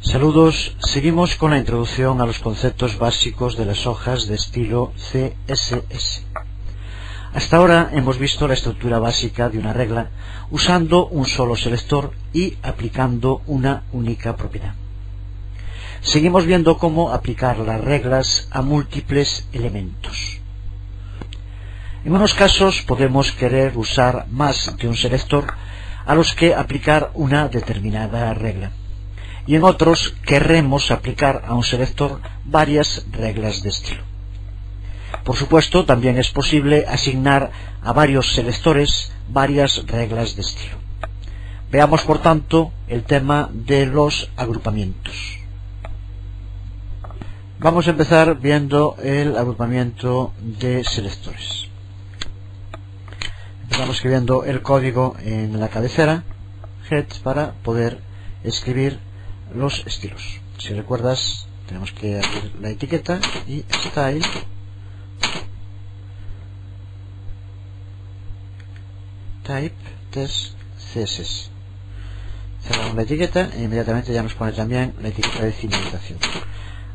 Saludos, seguimos con la introducción a los conceptos básicos de las hojas de estilo CSS. Hasta ahora hemos visto la estructura básica de una regla usando un solo selector y aplicando una única propiedad. Seguimos viendo cómo aplicar las reglas a múltiples elementos. En unos casos podemos querer usar más de un selector a los que aplicar una determinada regla. Y en otros querremos aplicar a un selector varias reglas de estilo. Por supuesto, también es posible asignar a varios selectores varias reglas de estilo. Veamos, por tanto, el tema de los agrupamientos. Vamos a empezar viendo el agrupamiento de selectores. Empezamos escribiendo el código en la cabecera, head, para poder escribir los estilos. Si recuerdas, tenemos que abrir la etiqueta y style, type, test, css. Cerramos la etiqueta e inmediatamente ya nos pone también la etiqueta de finalización.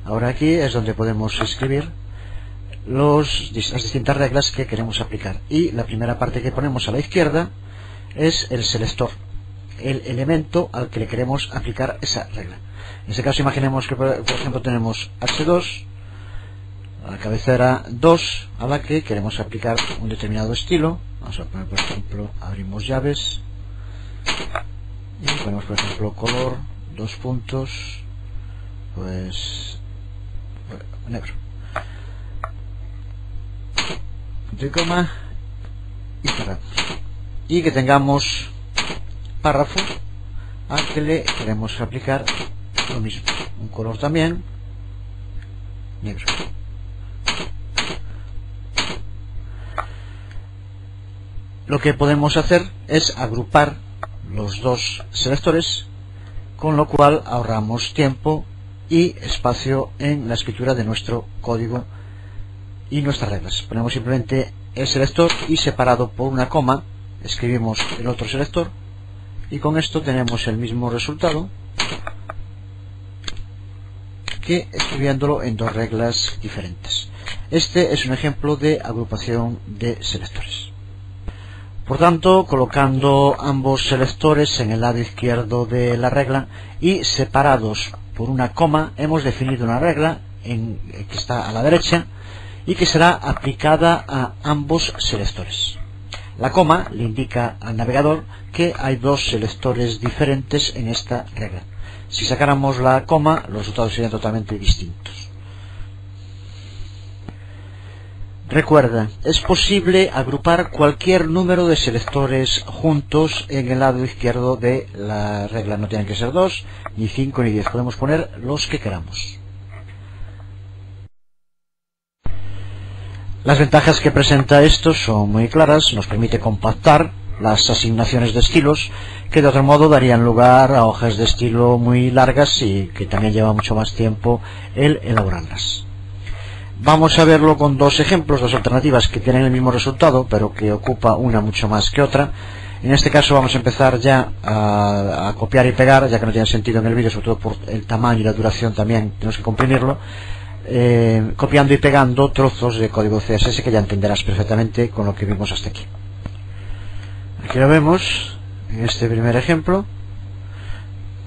Ahora aquí es donde podemos escribir las distintas reglas que queremos aplicar, y la primera parte que ponemos a la izquierda es el selector, el elemento al que le queremos aplicar esa regla. En este caso imaginemos que por ejemplo tenemos h2, a la cabecera 2, a la que queremos aplicar un determinado estilo. Vamos a poner, por ejemplo, abrimos llaves y ponemos, por ejemplo, color, dos puntos, pues negro, punto y coma, y cerramos. Y que tengamos párrafo al que le queremos aplicar lo mismo, un color también negro. Lo que podemos hacer es agrupar los dos selectores, con lo cual ahorramos tiempo y espacio en la escritura de nuestro código y nuestras reglas. Ponemos simplemente el selector y separado por una coma escribimos el otro selector, y con esto tenemos el mismo resultado que escribiéndolo en dos reglas diferentes. Este es un ejemplo de agrupación de selectores. Por tanto, colocando ambos selectores en el lado izquierdo de la regla y separados por una coma, hemos definido una regla que está a la derecha y que será aplicada a ambos selectores. La coma le indica al navegador que hay dos selectores diferentes en esta regla. Si sacáramos la coma, los resultados serían totalmente distintos. Recuerda, es posible agrupar cualquier número de selectores juntos en el lado izquierdo de la regla. No tienen que ser 2, ni 5, ni 10. Podemos poner los que queramos. Las ventajas que presenta esto son muy claras. Nos permite compactar las asignaciones de estilos, que de otro modo darían lugar a hojas de estilo muy largas y que también lleva mucho más tiempo el elaborarlas. Vamos a verlo con dos ejemplos, dos alternativas que tienen el mismo resultado, pero que ocupa una mucho más que otra. En este caso vamos a empezar ya a copiar y pegar, ya que no tiene sentido en el vídeo, sobre todo por el tamaño y la duración también tenemos que comprimirlo, copiando y pegando trozos de código CSS que ya entenderás perfectamente con lo que vimos hasta aquí. Aquí lo vemos en este primer ejemplo.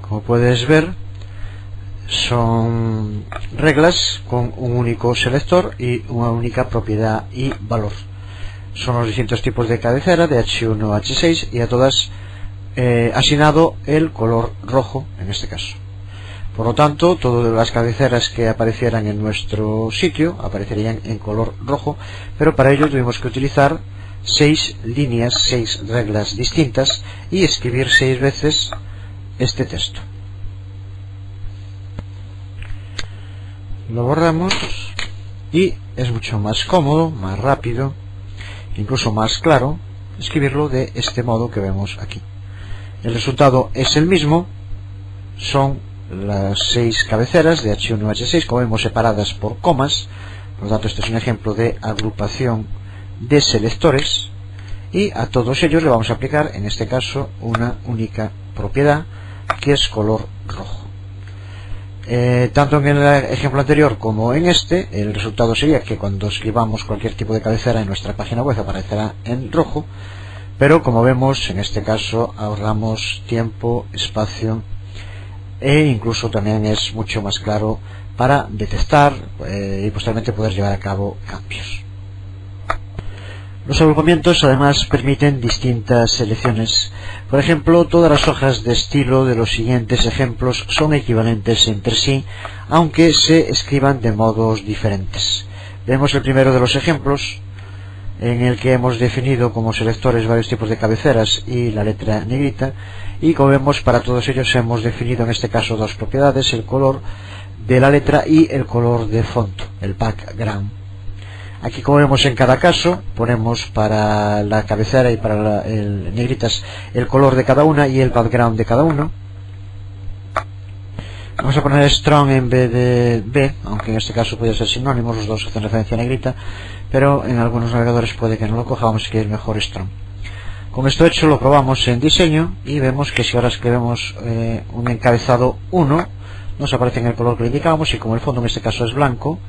Como puedes ver, son reglas con un único selector y una única propiedad y valor. Son los distintos tipos de cabecera, de H1 a H6, y a todas asignado el color rojo en este caso. Por lo tanto, todas las cabeceras que aparecieran en nuestro sitio aparecerían en color rojo, pero para ello tuvimos que utilizar 6 líneas, 6 reglas distintas, y escribir 6 veces este texto. Lo borramos y es mucho más cómodo, más rápido, incluso más claro escribirlo de este modo que vemos aquí. El resultado es el mismo, son las 6 cabeceras de H1 a H6, como vemos, separadas por comas. Por lo tanto, este es un ejemplo de agrupación de selectores, y a todos ellos le vamos a aplicar en este caso una única propiedad, que es color rojo. Tanto en el ejemplo anterior como en este, el resultado sería que cuando escribamos cualquier tipo de cabecera en nuestra página web aparecerá en rojo, pero como vemos en este caso ahorramos tiempo, espacio e incluso también es mucho más claro para detectar y posteriormente poder llevar a cabo cambios. Los agrupamientos además permiten distintas selecciones. Por ejemplo, todas las hojas de estilo de los siguientes ejemplos son equivalentes entre sí, aunque se escriban de modos diferentes. Vemos el primero de los ejemplos, en el que hemos definido como selectores varios tipos de cabeceras y la letra negrita, y como vemos para todos ellos hemos definido en este caso dos propiedades: el color de la letra y el color de fondo, el background. Aquí, como vemos en cada caso, ponemos para la cabecera y para el negritas el color de cada una y el background de cada uno. Vamos a poner strong en vez de B, aunque en este caso puede ser sinónimos, los dos hacen referencia a negrita, pero en algunos navegadores puede que no lo coja, vamos a escribir mejor strong. Con esto hecho lo probamos en diseño y vemos que si ahora escribimos un encabezado 1, nos aparece en el color que le indicamos, y como el fondo en este caso es blanco,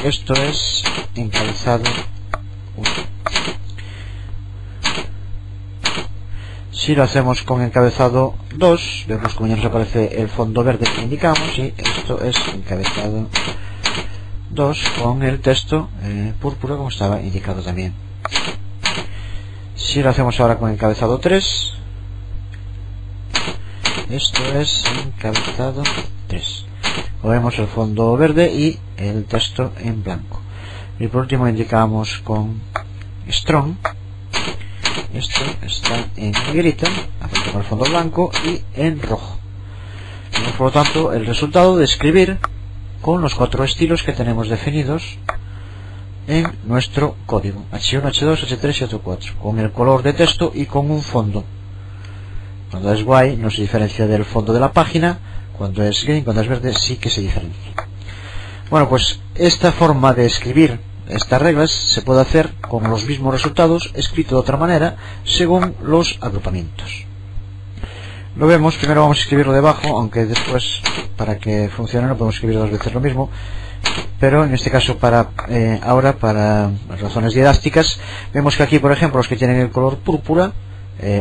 esto es encabezado 1. Si lo hacemos con encabezado 2, vemos como ya nos aparece el fondo verde que indicamos, y esto es encabezado 2 con el texto púrpura como estaba indicado también. Si lo hacemos ahora con encabezado 3, esto es encabezado 3. Vemos el fondo verde y el texto en blanco. Y por último indicamos con strong, esto está en negrita, con el fondo blanco, y en rojo. Vemos por lo tanto el resultado de escribir con los 4 estilos que tenemos definidos en nuestro código: H1, H2, H3 y H4, con el color de texto y con un fondo. Cuando es white no se diferencia del fondo de la página, cuando es green, cuando es verde sí que se diferencia. Bueno, pues esta forma de escribir estas reglas se puede hacer con los mismos resultados escrito de otra manera según los agrupamientos. Lo vemos, primero vamos a escribirlo debajo, aunque después para que funcione no podemos escribir 2 veces lo mismo, pero en este caso ahora para razones didácticas vemos que aquí, por ejemplo, los que tienen el color púrpura,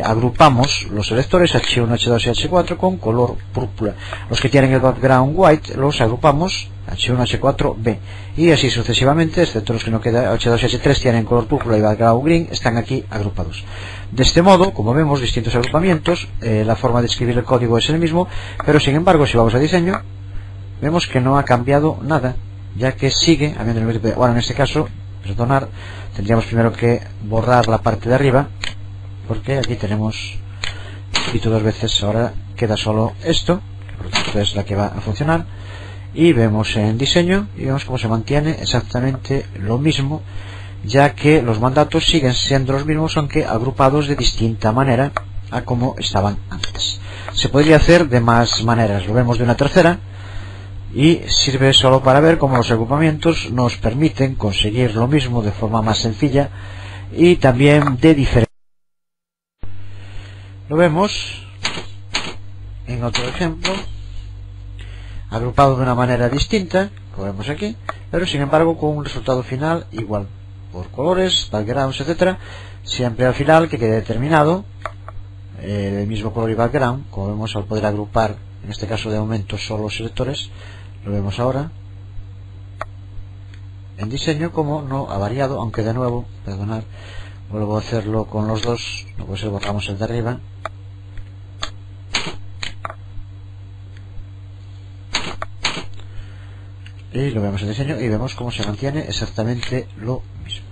agrupamos los selectores H1, H2 y H4 con color púrpura. Los que tienen el background white los agrupamos H1, H4, B, y así sucesivamente, excepto los que no quedan H2 y H3 tienen color púrpura y background green, están aquí agrupados. De este modo, como vemos, distintos agrupamientos, la forma de escribir el código es el mismo, pero sin embargo, si vamos a diseño, vemos que no ha cambiado nada, ya que sigue habiendo el mismo tipo de... Bueno, en este caso, perdonar, tendríamos primero que borrar la parte de arriba, porque aquí tenemos escrito 2 veces, ahora queda solo esto, que por lo tanto es la que va a funcionar, y vemos en diseño y vemos cómo se mantiene exactamente lo mismo, ya que los mandatos siguen siendo los mismos, aunque agrupados de distinta manera a como estaban antes. Se podría hacer de más maneras, lo vemos de una tercera, y sirve solo para ver cómo los agrupamientos nos permiten conseguir lo mismo de forma más sencilla y también de diferente. Lo vemos en otro ejemplo, agrupado de una manera distinta, como vemos aquí, pero sin embargo con un resultado final igual, por colores, backgrounds, etcétera, siempre al final que quede determinado el mismo color y background, como vemos al poder agrupar, en este caso de momento solo los selectores. Lo vemos ahora en diseño como no ha variado, aunque de nuevo, perdonad, vuelvo a hacerlo con los dos, no puede ser, borramos el de arriba. Y lo vemos en diseño y vemos cómo se mantiene exactamente lo mismo.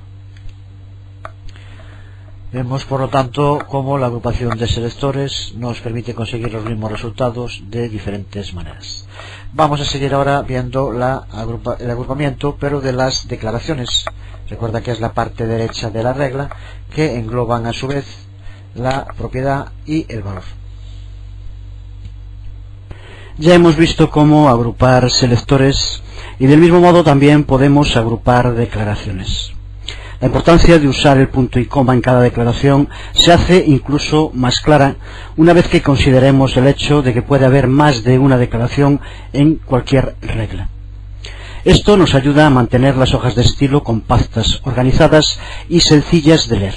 Vemos por lo tanto cómo la agrupación de selectores nos permite conseguir los mismos resultados de diferentes maneras. Vamos a seguir ahora viendo el agrupamiento, pero de las declaraciones. Recuerda que es la parte derecha de la regla, que engloban a su vez la propiedad y el valor. Ya hemos visto cómo agrupar selectores y del mismo modo también podemos agrupar declaraciones. La importancia de usar el punto y coma en cada declaración se hace incluso más clara una vez que consideremos el hecho de que puede haber más de una declaración en cualquier regla. Esto nos ayuda a mantener las hojas de estilo compactas, organizadas y sencillas de leer.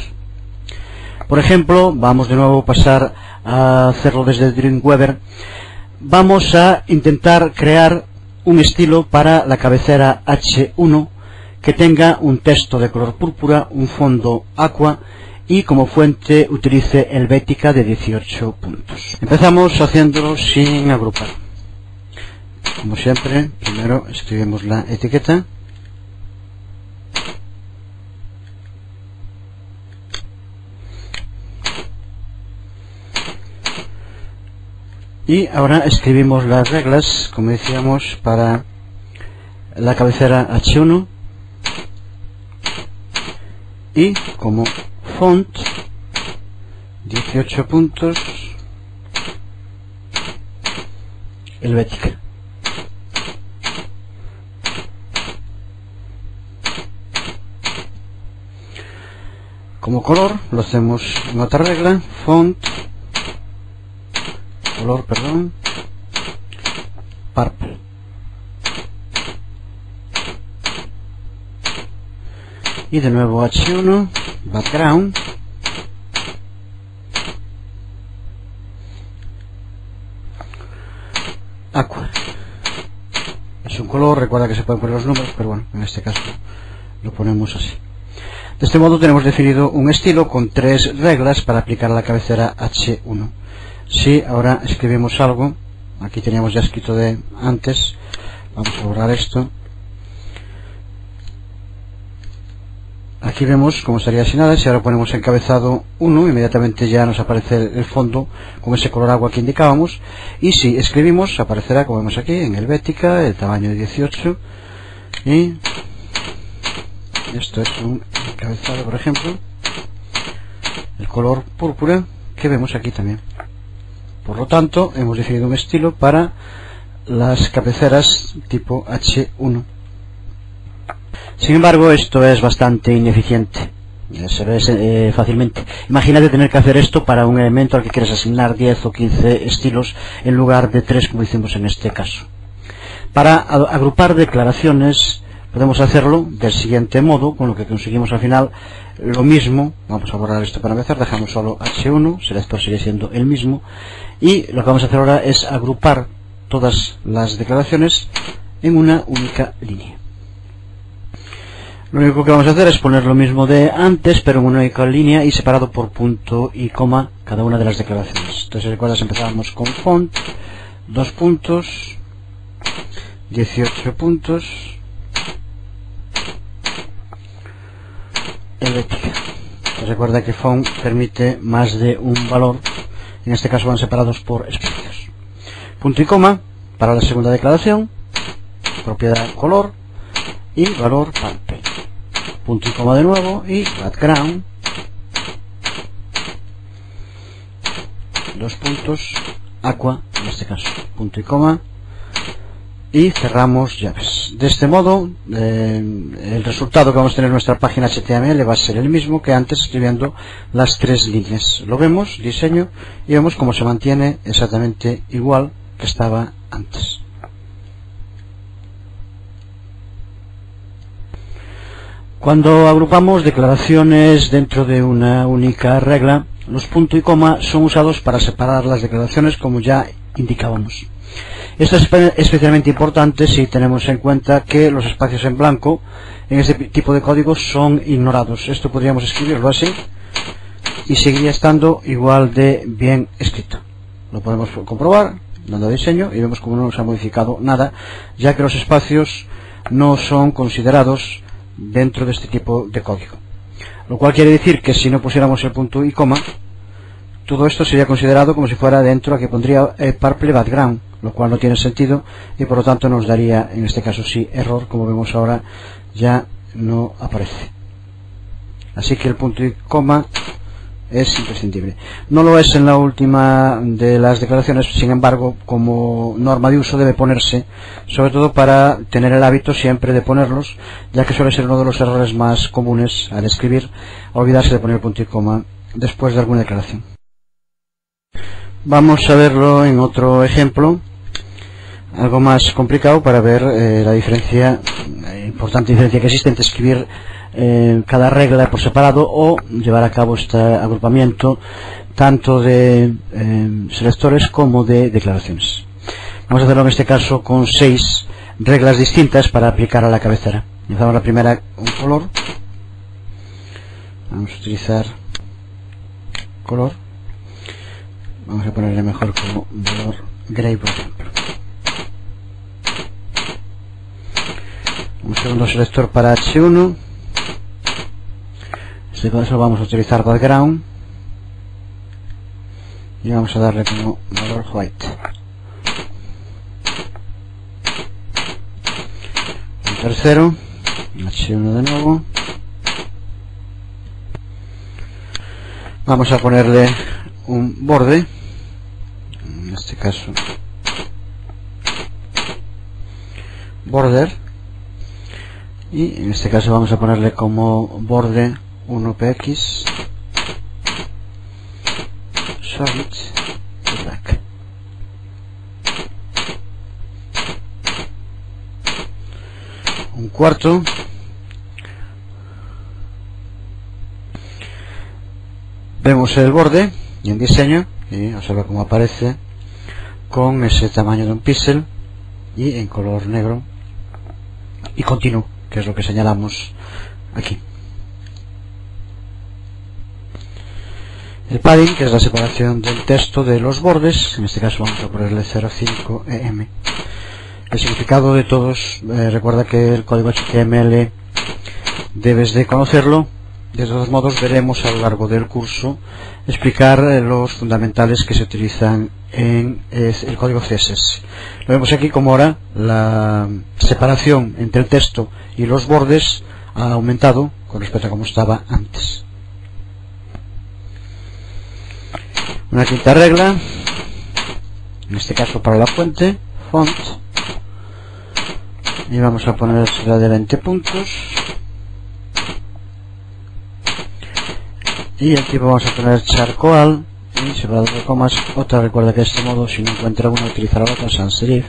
Por ejemplo, vamos de nuevo a pasar a hacerlo desde Dreamweaver. Vamos a intentar crear un estilo para la cabecera H1 que tenga un texto de color púrpura, un fondo aqua y como fuente utilice Helvética de 18 puntos. Empezamos haciéndolo sin agrupar. Como siempre, primero escribimos la etiqueta. Y ahora escribimos las reglas, como decíamos, para la cabecera H1 y como font 18 puntos Helvética. Como color lo hacemos en otra regla, font color, purple. Y de nuevo H1, background, aqua. Es un color, recuerda que se pueden poner los números, pero bueno, en este caso lo ponemos así. De este modo tenemos definido un estilo con 3 reglas para aplicar a la cabecera H1. Si ahora escribimos algo, aquí teníamos ya escrito de antes, vamos a borrar esto. Aquí vemos cómo estaría sin nada. Si ahora ponemos encabezado 1, inmediatamente ya nos aparece el fondo con ese color agua que indicábamos. Y si escribimos, aparecerá, como vemos aquí, en Helvética, el tamaño de 18. Y esto es un encabezado, por ejemplo, el color púrpura que vemos aquí también. Por lo tanto, hemos definido un estilo para las cabeceras tipo H1. Sin embargo, esto es bastante ineficiente. Se ve fácilmente. Imagínate tener que hacer esto para un elemento al que quieres asignar 10 o 15 estilos en lugar de 3 como hicimos en este caso. Para agrupar declaraciones podemos hacerlo del siguiente modo, con lo que conseguimos al final lo mismo. Vamos a borrar esto para empezar, dejamos solo H1, el selector sigue siendo el mismo, y lo que vamos a hacer ahora es agrupar todas las declaraciones en una única línea. Lo único que vamos a hacer es poner lo mismo de antes, pero en una única línea y separado por punto y coma cada una de las declaraciones. Entonces, recuerdas, empezábamos con font, 2 puntos, 18 puntos, Helvética. Recuerda que font permite más de un valor, en este caso van separados por espacios. Punto y coma para la segunda declaración, propiedad color y valor purple. Punto y coma de nuevo y background, 2 puntos, aqua, en este caso, punto y coma, y cerramos llaves. De este modo, el resultado que vamos a tener en nuestra página HTML va a ser el mismo que antes escribiendo las 3 líneas. Lo vemos, diseño, y vemos cómo se mantiene exactamente igual que estaba antes. Cuando agrupamos declaraciones dentro de una única regla, los punto y coma son usados para separar las declaraciones, como ya indicábamos. Esto es especialmente importante si tenemos en cuenta que los espacios en blanco en este tipo de códigos son ignorados. Esto podríamos escribirlo así y seguiría estando igual de bien escrito. Lo podemos comprobar dando a diseño y vemos como no nos ha modificado nada, ya que los espacios no son considerados dentro de este tipo de código, lo cual quiere decir que si no pusiéramos el punto y coma, todo esto sería considerado como si fuera dentro, aquí pondría el purple background, lo cual no tiene sentido y por lo tanto nos daría, en este caso sí, error, como vemos ahora ya no aparece. Así que el punto y coma es imprescindible. No lo es en la última de las declaraciones, sin embargo, como norma de uso debe ponerse, sobre todo para tener el hábito siempre de ponerlos, ya que suele ser uno de los errores más comunes al escribir, olvidarse de poner punto y coma después de alguna declaración. Vamos a verlo en otro ejemplo, algo más complicado, para ver la diferencia, importante diferencia que existe entre escribir cada regla por separado o llevar a cabo este agrupamiento tanto de selectores como de declaraciones. Vamos a hacerlo en este caso con 6 reglas distintas para aplicar a la cabecera. Empezamos la primera, un color. Vamos a utilizar color. Vamos a ponerle mejor como color gray, por ejemplo. Un segundo selector para H1. En este caso vamos a utilizar background y vamos a darle como valor white. Un tercero, H1 de nuevo. Vamos a ponerle un borde, en este caso border, y en este caso vamos a ponerle como borde 1px solid black. Un cuarto, vemos el borde y en diseño y observa cómo aparece con ese tamaño de un píxel y en color negro y continuo, que es lo que señalamos aquí. El padding, que es la separación del texto de los bordes, en este caso vamos a ponerle 0,5 em. El significado de todos, recuerda que el código HTML debes de conocerlo. De todos modos veremos a lo largo del curso explicar los fundamentales que se utilizan en el código CSS. Lo vemos aquí como ahora la separación entre el texto y los bordes ha aumentado con respecto a como estaba antes. Una quinta regla, en este caso para la fuente, font, y vamos a poner de 20 puntos. Y el tipo vamos a poner charcoal y separado de comas. Otra, recuerda que de este modo, si no encuentra uno, utilizará otro sans serif.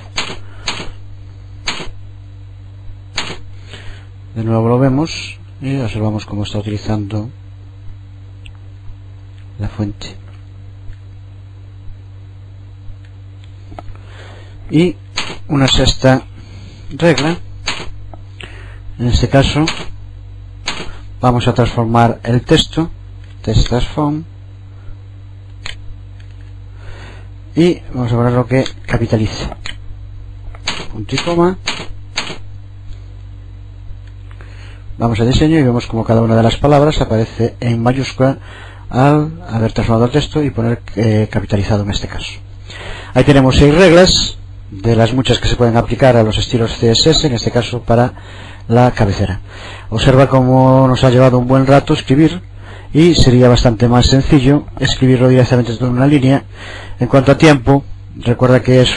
De nuevo lo vemos y observamos cómo está utilizando la fuente. Y una sexta regla, en este caso vamos a transformar el texto, text transform, y vamos a poner lo que capitalice, punto y coma. Vamos a diseño y vemos como cada una de las palabras aparece en mayúscula al haber transformado el texto y poner capitalizado en este caso. Ahí tenemos 6 reglas de las muchas que se pueden aplicar a los estilos CSS, en este caso para la cabecera. Observa cómo nos ha llevado un buen rato escribir y sería bastante más sencillo escribirlo directamente en una línea. En cuanto a tiempo, recuerda que es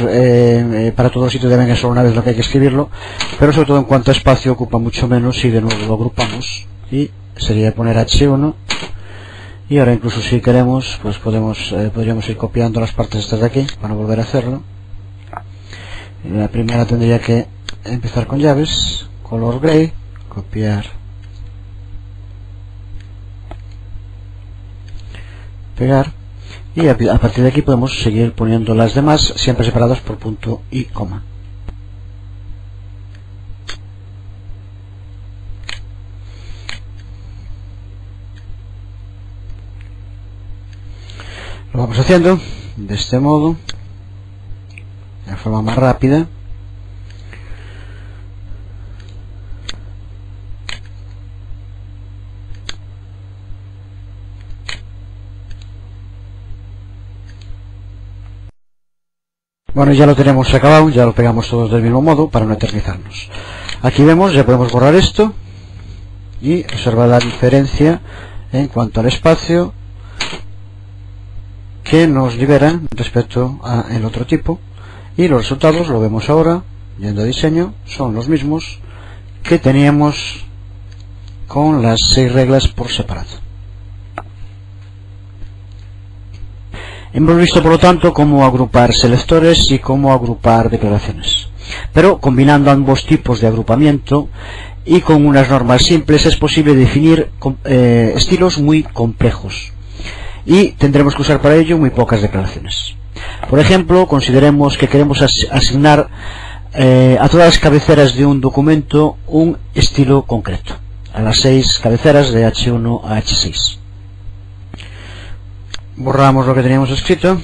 para todos los sitios deben ser solo una vez lo que hay que escribirlo, pero sobre todo en cuanto a espacio ocupa mucho menos si de nuevo lo agrupamos, y sería poner H1. Y ahora incluso si queremos pues podríamos ir copiando las partes estas de aquí para no volver a hacerlo. La primera tendría que empezar con llaves, color gray, copiar, pegar, y a partir de aquí podemos seguir poniendo las demás siempre separadas por punto y coma. Lo vamos haciendo de este modo, de la forma más rápida. Bueno, ya lo tenemos acabado, ya lo pegamos todos del mismo modo para no eternizarnos. Aquí vemos, ya podemos borrar esto y observar la diferencia en cuanto al espacio que nos libera respecto al otro tipo, y los resultados, lo vemos ahora, yendo a diseño, son los mismos que teníamos con las 6 reglas por separado. Hemos visto por lo tanto cómo agrupar selectores y cómo agrupar declaraciones, pero combinando ambos tipos de agrupamiento y con unas normas simples es posible definir estilos muy complejos, y tendremos que usar para ello muy pocas declaraciones. Por ejemplo, consideremos que queremos asignar a todas las cabeceras de un documento un estilo concreto, a las 6 cabeceras de H1 a H6. Borramos lo que teníamos escrito,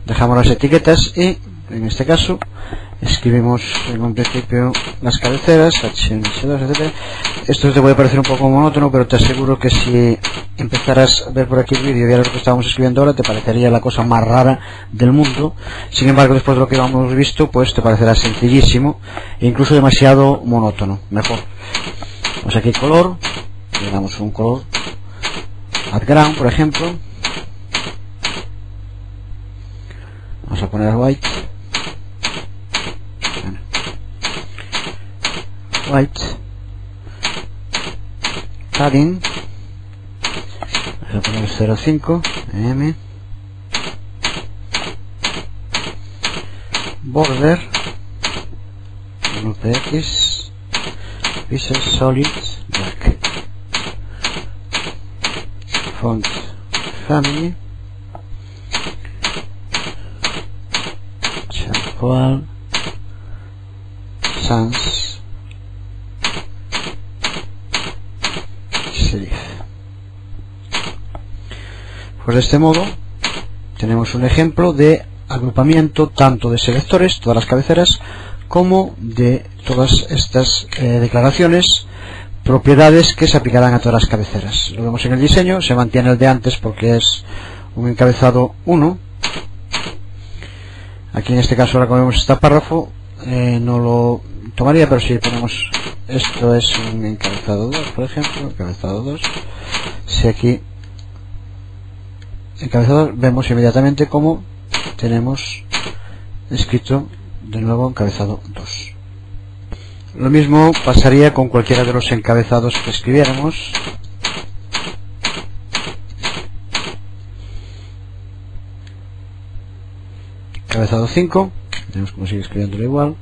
dejamos las etiquetas y en este caso escribimos en un principio las cabeceras H1, H2, etc. Esto te puede parecer un poco monótono, pero te aseguro que si empezaras a ver por aquí el vídeo y vieras lo que estábamos escribiendo ahora, te parecería la cosa más rara del mundo. Sin embargo, después de lo que hemos visto, pues te parecerá sencillísimo e incluso demasiado monótono. Mejor. Vamos aquí color, le damos un color background, por ejemplo. Vamos a poner white. Padding, vamos a poner 0.5 mm. Border px pixel solid black. Font family charcoal sans serif. Pues de este modo tenemos un ejemplo de agrupamiento tanto de selectores, todas las cabeceras, como de todas estas declaraciones, propiedades que se aplicarán a todas las cabeceras. Lo vemos en el diseño, se mantiene el de antes porque es un encabezado 1. Aquí en este caso, ahora como vemos este párrafo, no lo tomaría, pero si ponemos esto es un encabezado 2, por ejemplo, encabezado 2, si aquí encabezado, vemos inmediatamente cómo tenemos escrito de nuevo encabezado 2. Lo mismo pasaría con cualquiera de los encabezados que escribiéramos. Encabezado 5, tenemos como sigue escribiéndolo igual.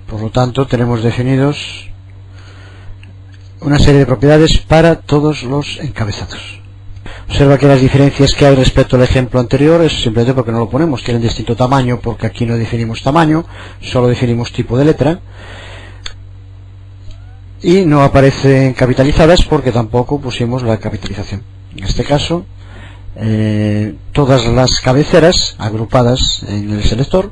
Por lo tanto, tenemos definidos una serie de propiedades para todos los encabezados. Observa que las diferencias que hay respecto al ejemplo anterior es simplemente porque no lo ponemos. Tienen distinto tamaño porque aquí no definimos tamaño, solo definimos tipo de letra. Y no aparecen capitalizadas porque tampoco pusimos la capitalización. En este caso, todas las cabeceras agrupadas en el selector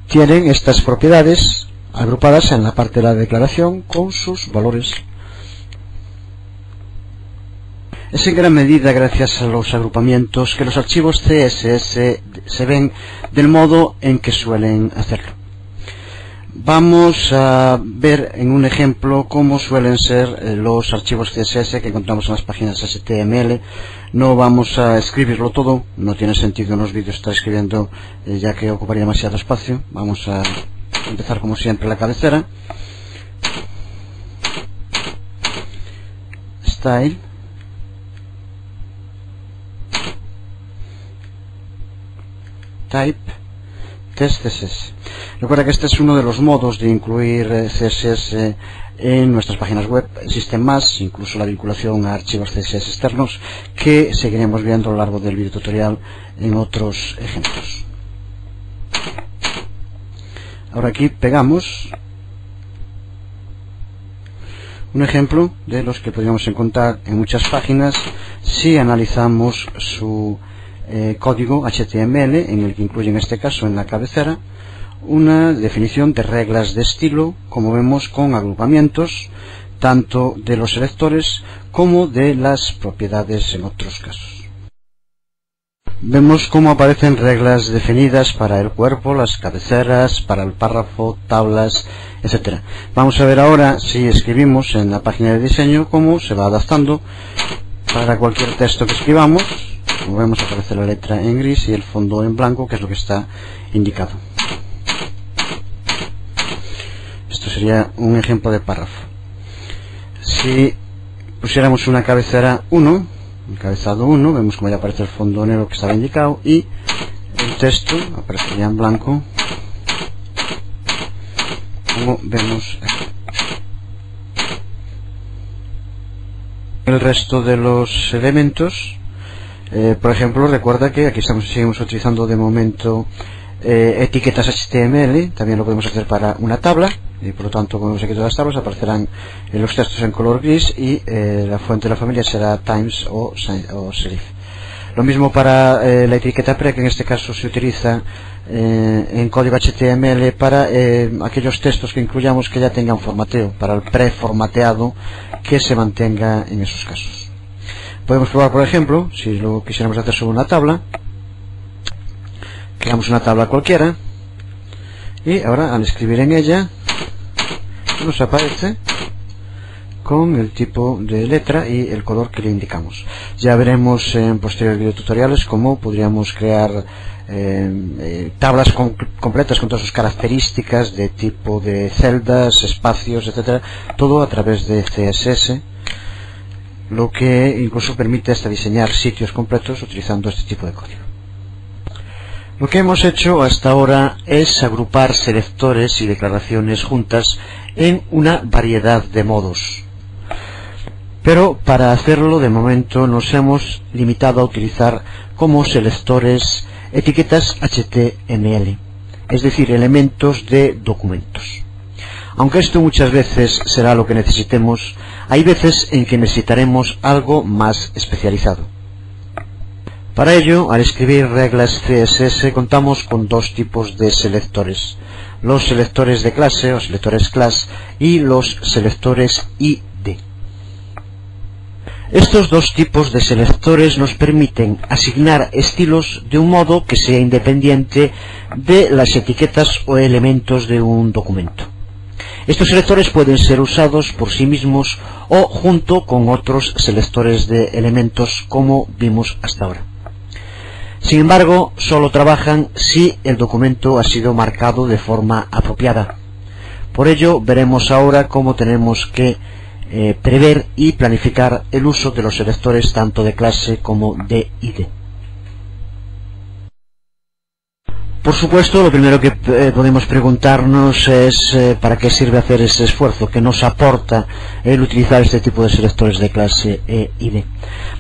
tienen estas propiedades agrupadas en la parte de la declaración con sus valores. Es en gran medida gracias a los agrupamientos que los archivos CSS se ven del modo en que suelen hacerlo. Vamos a ver en un ejemplo cómo suelen ser los archivos CSS que encontramos en las páginas HTML. No vamos a escribirlo todo, no tiene sentido en los vídeos estar escribiendo ya que ocuparía demasiado espacio. Vamos a empezar como siempre la cabecera. Style. Type. Test CSS. Recuerda que este es uno de los modos de incluir CSS en nuestras páginas web. Existen más, incluso la vinculación a archivos CSS externos, que seguiremos viendo a lo largo del video tutorial en otros ejemplos. Ahora aquí pegamos un ejemplo de los que podríamos encontrar en muchas páginas si analizamos su código HTML, en el que incluye en este caso en la cabecera una definición de reglas de estilo, como vemos, con agrupamientos tanto de los selectores como de las propiedades en otros casos. Vemos cómo aparecen reglas definidas para el cuerpo, las cabeceras, para el párrafo, tablas, etc. Vamos a ver ahora, si escribimos en la página de diseño, cómo se va adaptando Para cualquier texto que escribamos, como vemos, aparece la letra en gris y el fondo en blanco, que es lo que está indicado. Esto sería un ejemplo de párrafo. Si pusiéramos una cabecera 1, encabezado 1, vemos como ya aparece el fondo negro que estaba indicado y el texto aparecería en blanco, como vemos aquí. El resto de los elementos, por ejemplo, recuerda que aquí seguimos utilizando de momento etiquetas HTML. También lo podemos hacer para una tabla, y por lo tanto, como vemos aquí todas las tablas, aparecerán los textos en color gris y la fuente de la familia será Times o Serif. Lo mismo para la etiqueta pre, que en este caso se utiliza en código HTML para aquellos textos que incluyamos que ya tengan formateo, para el preformateado que se mantenga en esos casos. Podemos probar, por ejemplo, si lo quisiéramos hacer sobre una tabla, creamos una tabla cualquiera y ahora al escribir en ella nos aparece con el tipo de letra y el color que le indicamos. Ya veremos en posteriores videotutoriales cómo podríamos crear tablas completas con todas sus características de tipo de celdas, espacios, etcétera, todo a través de CSS, lo que incluso permite hasta diseñar sitios completos utilizando este tipo de código. Lo que hemos hecho hasta ahora es agrupar selectores y declaraciones juntas en una variedad de modos. Pero para hacerlo, de momento, nos hemos limitado a utilizar como selectores etiquetas HTML, es decir, elementos de documentos. Aunque esto muchas veces será lo que necesitemos, hay veces en que necesitaremos algo más especializado. Para ello, al escribir reglas CSS, contamos con dos tipos de selectores: los selectores de clase o selectores class y los selectores ID. Estos dos tipos de selectores nos permiten asignar estilos de un modo que sea independiente de las etiquetas o elementos de un documento. Estos selectores pueden ser usados por sí mismos o junto con otros selectores de elementos, como vimos hasta ahora. Sin embargo, solo trabajan si el documento ha sido marcado de forma apropiada. Por ello, veremos ahora cómo tenemos que prever y planificar el uso de los selectores tanto de clase como de ID. Por supuesto, lo primero que podemos preguntarnos es ¿para qué sirve hacer ese esfuerzo? ¿Qué nos aporta el utilizar este tipo de selectores de clase e ID?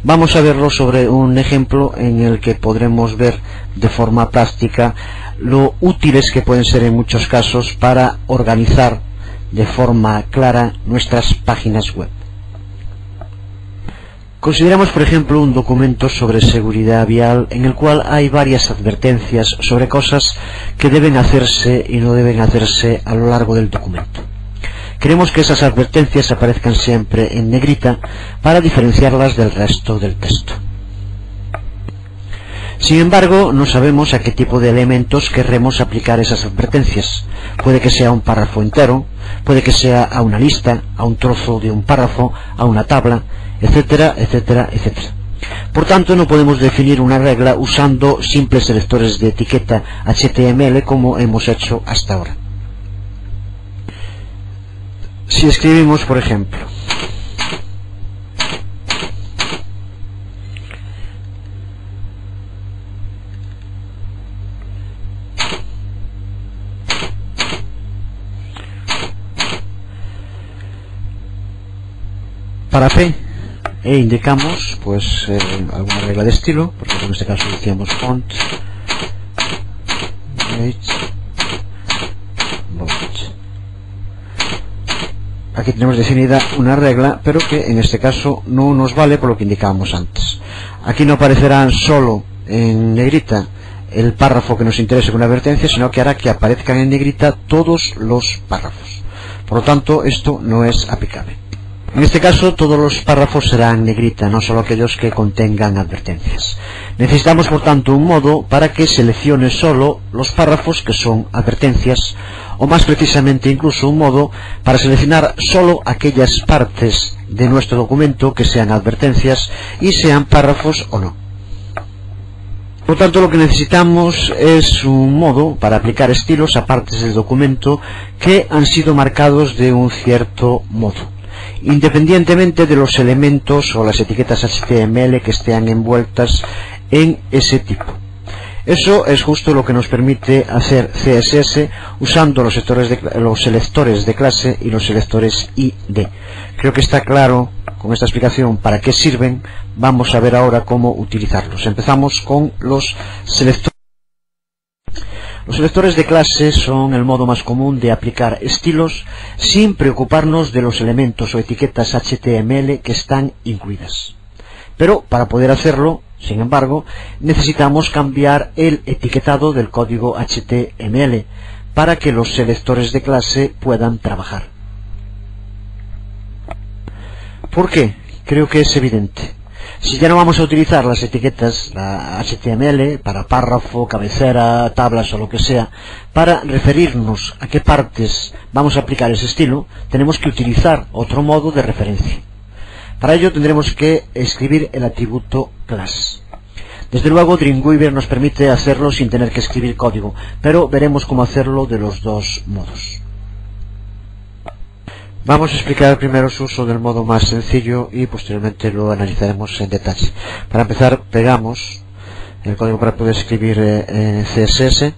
Vamos a verlo sobre un ejemplo en el que podremos ver de forma práctica lo útiles que pueden ser en muchos casos para organizar de forma clara nuestras páginas web. Consideramos, por ejemplo, un documento sobre seguridad vial en el cual hay varias advertencias sobre cosas que deben hacerse y no deben hacerse a lo largo del documento. Queremos que esas advertencias aparezcan siempre en negrita para diferenciarlas del resto del texto. Sin embargo, no sabemos a qué tipo de elementos querremos aplicar esas advertencias. Puede que sea un párrafo entero, puede que sea a una lista, a un trozo de un párrafo, a una tabla, etcétera, etcétera, etcétera. Por tanto, no podemos definir una regla usando simples selectores de etiqueta HTML como hemos hecho hasta ahora. Si escribimos, por ejemplo, para P e indicamos pues alguna regla de estilo, porque en este caso decíamos font, weight, bold. Aquí tenemos definida una regla, pero que en este caso no nos vale por lo que indicábamos antes. Aquí no aparecerán solo en negrita el párrafo que nos interese con una advertencia, sino que hará que aparezcan en negrita todos los párrafos. Por lo tanto, esto no es aplicable. En este caso todos los párrafos serán negrita, no solo aquellos que contengan advertencias. Necesitamos por tanto un modo para que seleccione solo los párrafos que son advertencias, o más precisamente incluso un modo para seleccionar solo aquellas partes de nuestro documento que sean advertencias y sean párrafos o no. Por lo tanto, lo que necesitamos es un modo para aplicar estilos a partes del documento que han sido marcados de un cierto modo, independientemente de los elementos o las etiquetas HTML que estén envueltas en ese tipo. Eso es justo lo que nos permite hacer CSS usando los selectores de clase y los selectores ID. Creo que está claro con esta explicación para qué sirven. Vamos a ver ahora cómo utilizarlos. Empezamos con los selectores. Los selectores de clase son el modo más común de aplicar estilos sin preocuparnos de los elementos o etiquetas HTML que están incluidas. Pero para poder hacerlo, sin embargo, necesitamos cambiar el etiquetado del código HTML para que los selectores de clase puedan trabajar. ¿Por qué? Creo que es evidente. Si ya no vamos a utilizar las etiquetas, la HTML, para párrafo, cabecera, tablas o lo que sea, para referirnos a qué partes vamos a aplicar ese estilo, tenemos que utilizar otro modo de referencia. Para ello tendremos que escribir el atributo class. Desde luego Dreamweaver nos permite hacerlo sin tener que escribir código, pero veremos cómo hacerlo de los dos modos. Vamos a explicar primero su uso del modo más sencillo y posteriormente lo analizaremos en detalle. Para empezar, pegamos el código para poder escribir CSS,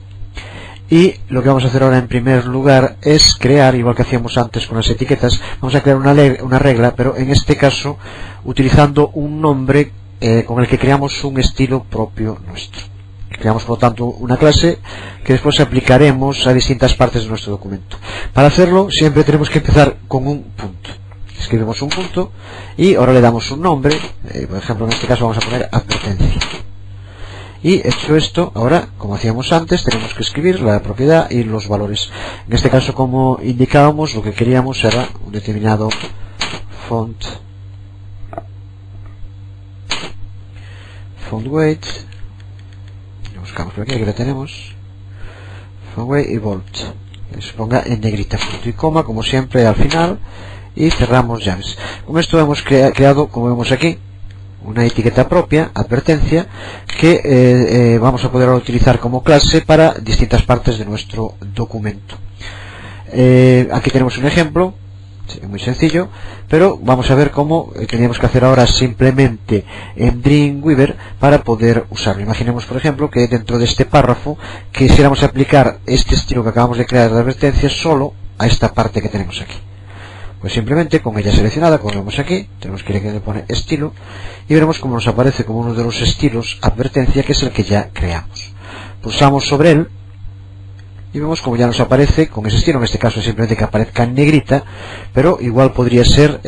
y lo que vamos a hacer ahora en primer lugar es crear, igual que hacíamos antes con las etiquetas, vamos a crear una regla, pero en este caso utilizando un nombre con el que creamos un estilo propio nuestro. Creamos por lo tanto una clase que después aplicaremos a distintas partes de nuestro documento. Para hacerlo siempre tenemos que empezar con un punto. Escribimos un punto y ahora le damos un nombre, por ejemplo en este caso vamos a poner advertencia. Y hecho esto, ahora como hacíamos antes tenemos que escribir la propiedad y los valores. En este caso, como indicábamos, lo que queríamos era un determinado font weight. Buscamos por aquí la tenemos, font weight y bold, que se ponga en negrita, punto y coma como siempre al final, y cerramos llaves. Con esto hemos creado, como vemos aquí, una etiqueta propia, advertencia, que vamos a poder utilizar como clase para distintas partes de nuestro documento. Aquí tenemos un ejemplo, sí, muy sencillo, pero vamos a ver cómo teníamos que hacer ahora simplemente en Dreamweaver para poder usarlo. Imaginemos, por ejemplo, que dentro de este párrafo quisiéramos aplicar este estilo que acabamos de crear de advertencia solo a esta parte que tenemos aquí. Pues simplemente con ella seleccionada, como vemos aquí, tenemos que ir aquí donde pone estilo y veremos cómo nos aparece como uno de los estilos advertencia, que es el que ya creamos. Pulsamos sobre él y vemos como ya nos aparece con ese estilo. En este caso simplemente que aparezca en negrita, pero igual podría ser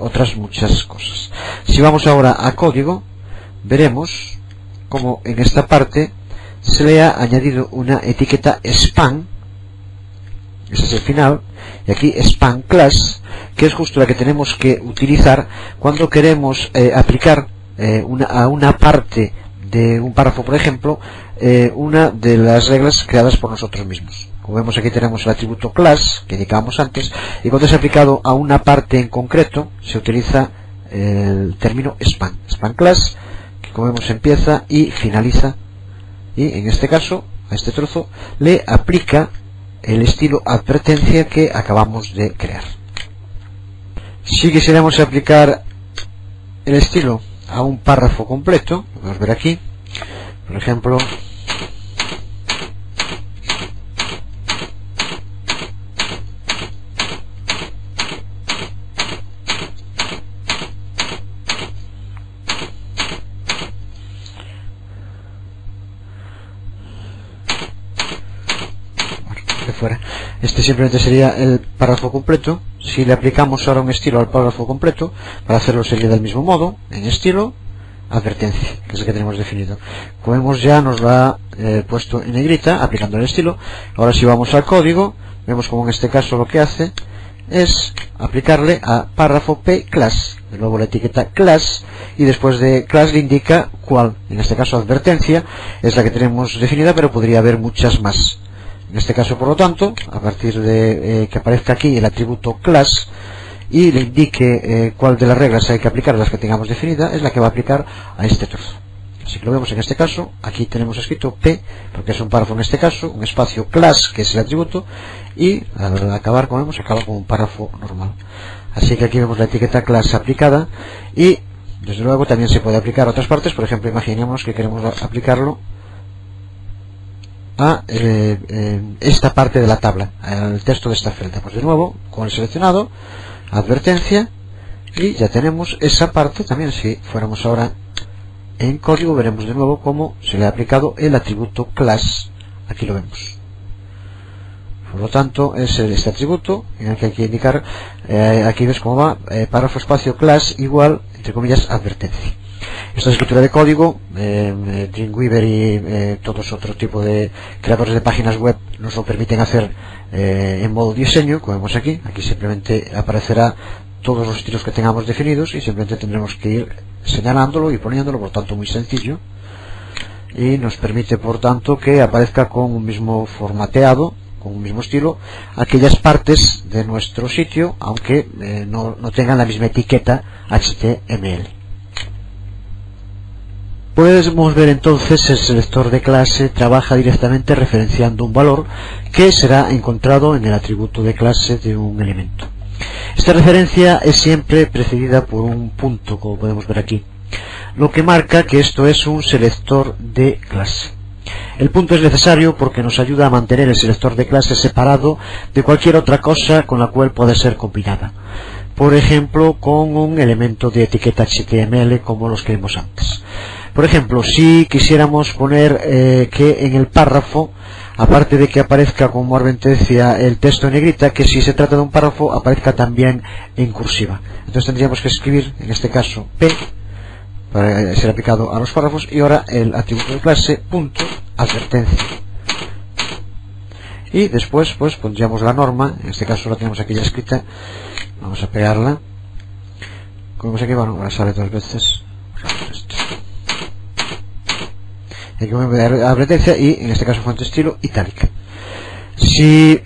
otras muchas cosas. Si vamos ahora a código, veremos como en esta parte se le ha añadido una etiqueta spam, ese es el final, y aquí spam class, que es justo la que tenemos que utilizar cuando queremos aplicar a una parte de un párrafo, por ejemplo, una de las reglas creadas por nosotros mismos. Como vemos aquí tenemos el atributo class que indicábamos antes, y cuando es aplicado a una parte en concreto se utiliza el término spam class, que como vemos empieza y finaliza, y en este caso a este trozo le aplica el estilo advertencia que acabamos de crear. Si quisiéramos aplicar el estilo a un párrafo completo, lo podemos ver aquí, por ejemplo, este simplemente sería el párrafo completo. Si le aplicamos ahora un estilo al párrafo completo, para hacerlo sería del mismo modo, en estilo, advertencia, que es el que tenemos definido. Como vemos ya nos lo ha puesto en negrita, aplicando el estilo. Ahora si vamos al código, vemos como en este caso lo que hace es aplicarle a párrafo P class, de nuevo la etiqueta class, y después de class le indica cuál, en este caso advertencia, es la que tenemos definida, pero podría haber muchas más. En este caso, por lo tanto, a partir de que aparezca aquí el atributo class y le indique cuál de las reglas hay que aplicar, las que tengamos definida, es la que va a aplicar a este trozo. Así que lo vemos en este caso, aquí tenemos escrito P, porque es un párrafo en este caso, un espacio class, que es el atributo, y al acabar, como vemos, acaba con un párrafo normal. Así que aquí vemos la etiqueta class aplicada, y desde luego también se puede aplicar a otras partes. Por ejemplo, imaginemos que queremos aplicarlo a esta parte de la tabla, al texto de esta celda. Pues de nuevo, con el seleccionado, advertencia, y ya tenemos esa parte también. Si fuéramos ahora en código, veremos de nuevo cómo se le ha aplicado el atributo class. Aquí lo vemos. Por lo tanto, es este atributo en el que hay que indicar, aquí ves cómo va, párrafo espacio class igual, entre comillas, advertencia. Esta escritura de código, Dreamweaver y todos otro tipo de creadores de páginas web nos lo permiten hacer en modo diseño, como vemos aquí. Aquí simplemente aparecerá todos los estilos que tengamos definidos y simplemente tendremos que ir señalándolo y poniéndolo, por tanto muy sencillo, y nos permite por tanto que aparezca con un mismo formateado, con un mismo estilo, aquellas partes de nuestro sitio, aunque no tengan la misma etiqueta HTML. Podemos ver entonces el selector de clase trabaja directamente referenciando un valor que será encontrado en el atributo de clase de un elemento. Esta referencia es siempre precedida por un punto, como podemos ver aquí, lo que marca que esto es un selector de clase. El punto es necesario porque nos ayuda a mantener el selector de clase separado de cualquier otra cosa con la cual pueda ser combinada. Por ejemplo, con un elemento de etiqueta HTML como los que vimos antes. Por ejemplo, si quisiéramos poner que en el párrafo, aparte de que aparezca como advertencia el texto en negrita, que si se trata de un párrafo aparezca también en cursiva. Entonces tendríamos que escribir, en este caso, P, para ser aplicado a los párrafos, y ahora el atributo de clase, punto, advertencia. Y después, pues, pondríamos la norma, en este caso la tenemos aquí ya escrita, vamos a pegarla. Como vemos aquí, bueno, ahora sale dos veces. Hay que poner advertencia y en este caso fuente estilo itálica. Si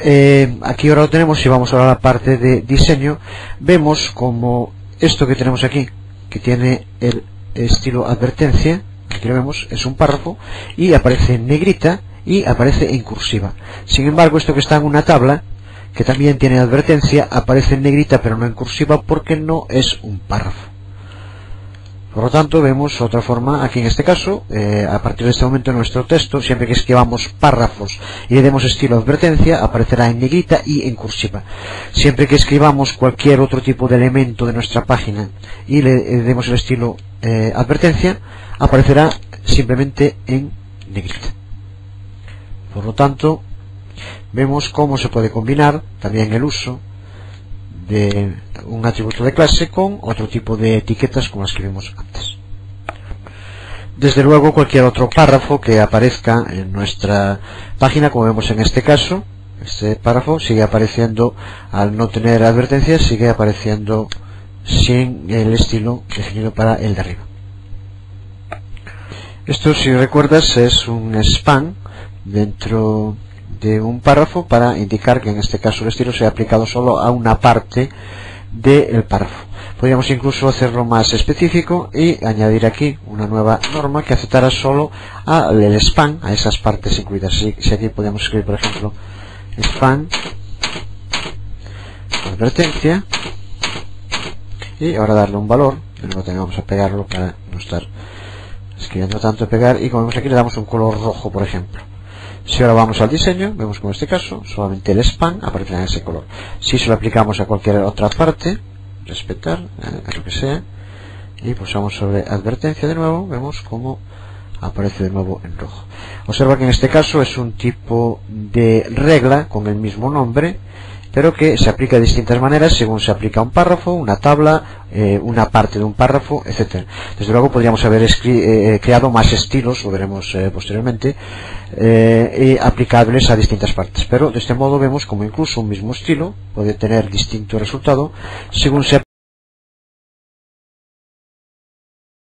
aquí ahora lo tenemos, si vamos ahora a la parte de diseño, vemos como esto que tenemos aquí, que tiene el estilo advertencia, aquí lo vemos, es un párrafo y aparece en negrita y aparece en cursiva. Sin embargo, esto que está en una tabla, que también tiene advertencia, aparece en negrita pero no en cursiva porque no es un párrafo. Por lo tanto, vemos otra forma aquí en este caso. A partir de este momento, nuestro texto, siempre que escribamos párrafos y le demos estilo advertencia, aparecerá en negrita y en cursiva. Siempre que escribamos cualquier otro tipo de elemento de nuestra página y le demos el estilo advertencia, aparecerá simplemente en negrita. Por lo tanto, vemos cómo se puede combinar también el uso de un atributo de clase con otro tipo de etiquetas como las que vimos antes. Desde luego, cualquier otro párrafo que aparezca en nuestra página, como vemos en este caso, este párrafo sigue apareciendo, al no tener advertencias, sigue apareciendo sin el estilo definido para el de arriba. Esto, si recuerdas, es un span dentro de un párrafo para indicar que en este caso el estilo se ha aplicado solo a una parte del párrafo. Podríamos incluso hacerlo más específico y añadir aquí una nueva norma que aceptara solo al span, a esas partes incluidas. Si aquí podemos escribir, por ejemplo, span advertencia y ahora darle un valor, y luego vamos a pegarlo para no estar escribiendo tanto, pegar, y como vemos aquí le damos un color rojo, por ejemplo. Si ahora vamos al diseño, vemos como en este caso solamente el span aparecerá en ese color. Si se lo aplicamos a cualquier otra parte, respetar, a lo que sea, y pulsamos sobre advertencia de nuevo, vemos como aparece de nuevo en rojo. Observa que en este caso es un tipo de regla con el mismo nombre pero que se aplica de distintas maneras según se aplica un párrafo, una tabla, una parte de un párrafo, etcétera. Desde luego podríamos haber creado más estilos, lo veremos posteriormente, aplicables a distintas partes, pero de este modo vemos como incluso un mismo estilo puede tener distinto resultado según se